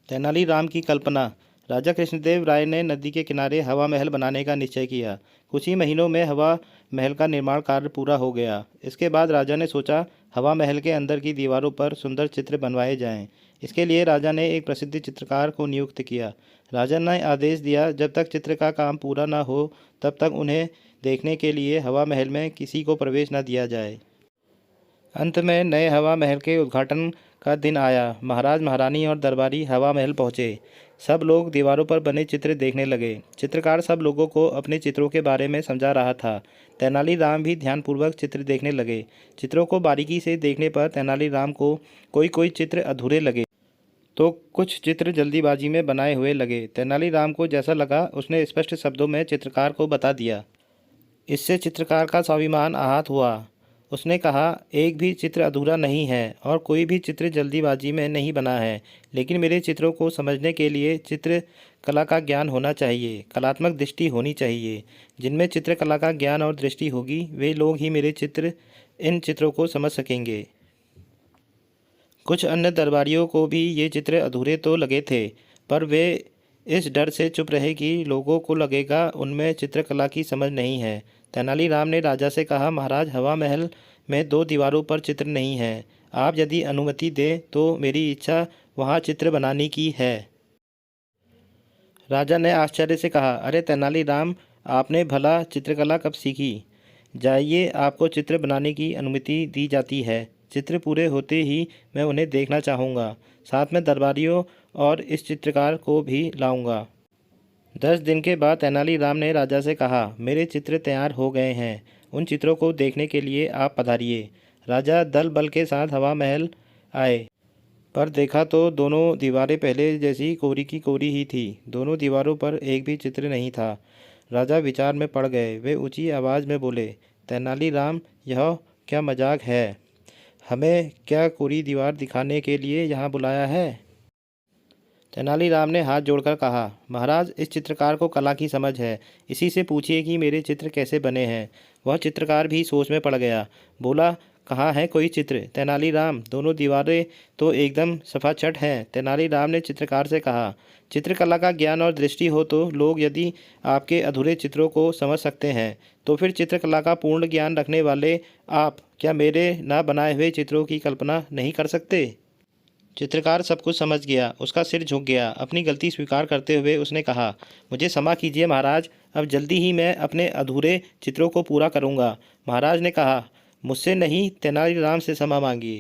तेनालीराम की कल्पना। राजा कृष्णदेव राय ने नदी के किनारे हवा महल बनाने का निश्चय किया। कुछ ही महीनों में हवा महल का निर्माण कार्य पूरा हो गया। इसके बाद राजा ने सोचा हवा महल के अंदर की दीवारों पर सुंदर चित्र बनवाए जाएं। इसके लिए राजा ने एक प्रसिद्ध चित्रकार को नियुक्त किया। राजा ने आदेश दिया जब तक चित्र का काम पूरा न हो तब तक उन्हें देखने के लिए हवा महल में किसी को प्रवेश न दिया जाए। अंत में नए हवा महल के उद्घाटन का दिन आया। महाराज, महारानी और दरबारी हवा महल पहुंचे। सब लोग दीवारों पर बने चित्र देखने लगे। चित्रकार सब लोगों को अपने चित्रों के बारे में समझा रहा था। तेनालीराम भी ध्यानपूर्वक चित्र देखने लगे। चित्रों को बारीकी से देखने पर तेनालीराम को कोई कोई चित्र अधूरे लगे तो कुछ चित्र जल्दीबाजी में बनाए हुए लगे। तेनालीराम को जैसा लगा उसने स्पष्ट शब्दों में चित्रकार को बता दिया। इससे चित्रकार का स्वाभिमान आहत हुआ। उसने कहा, एक भी चित्र अधूरा नहीं है और कोई भी चित्र जल्दीबाजी में नहीं बना है, लेकिन मेरे चित्रों को समझने के लिए चित्रकला का ज्ञान होना चाहिए, कलात्मक दृष्टि होनी चाहिए। जिनमें चित्रकला का ज्ञान और दृष्टि होगी वे लोग ही इन चित्रों को समझ सकेंगे। कुछ अन्य दरबारियों को भी ये चित्र अधूरे तो लगे थे, पर वे इस डर से चुप रहे कि लोगों को लगेगा उनमें चित्रकला की समझ नहीं है। तेनालीराम ने राजा से कहा, महाराज, हवा महल में 2 दीवारों पर चित्र नहीं है। आप यदि अनुमति दें तो मेरी इच्छा वहाँ चित्र बनाने की है। राजा ने आश्चर्य से कहा, अरे तेनालीराम, आपने भला चित्रकला कब सीखी? जाइए, आपको चित्र बनाने की अनुमति दी जाती है। चित्र पूरे होते ही मैं उन्हें देखना चाहूँगा। साथ में दरबारियों और इस चित्रकार को भी लाऊंगा। 10 दिन के बाद तेनालीराम ने राजा से कहा, मेरे चित्र तैयार हो गए हैं। उन चित्रों को देखने के लिए आप पधारिए। राजा दल बल के साथ हवा महल आए, पर देखा तो दोनों दीवारें पहले जैसी कोरी की कोरी ही थी। दोनों दीवारों पर एक भी चित्र नहीं था। राजा विचार में पड़ गए। वे ऊंची आवाज़ में बोले, तेनालीराम, यह क्या मजाक है? हमें क्या कोरी दीवार दिखाने के लिए यहाँ बुलाया है? तेनालीराम ने हाथ जोड़कर कहा, महाराज, इस चित्रकार को कला की समझ है। इसी से पूछिए कि मेरे चित्र कैसे बने हैं। वह चित्रकार भी सोच में पड़ गया। बोला, कहाँ है कोई चित्र? तेनालीराम, दोनों दीवारें तो एकदम सफाचट हैं। तेनालीराम ने चित्रकार से कहा, चित्रकला का ज्ञान और दृष्टि हो तो लोग यदि आपके अधूरे चित्रों को समझ सकते हैं तो फिर चित्रकला का पूर्ण ज्ञान रखने वाले आप क्या मेरे ना बनाए हुए चित्रों की कल्पना नहीं कर सकते? चित्रकार सब कुछ समझ गया। उसका सिर झुक गया। अपनी गलती स्वीकार करते हुए उसने कहा, मुझे क्षमा कीजिए महाराज, अब जल्दी ही मैं अपने अधूरे चित्रों को पूरा करूँगा। महाराज ने कहा, मुझसे नहीं, तेनालीराम से क्षमा मांगिए।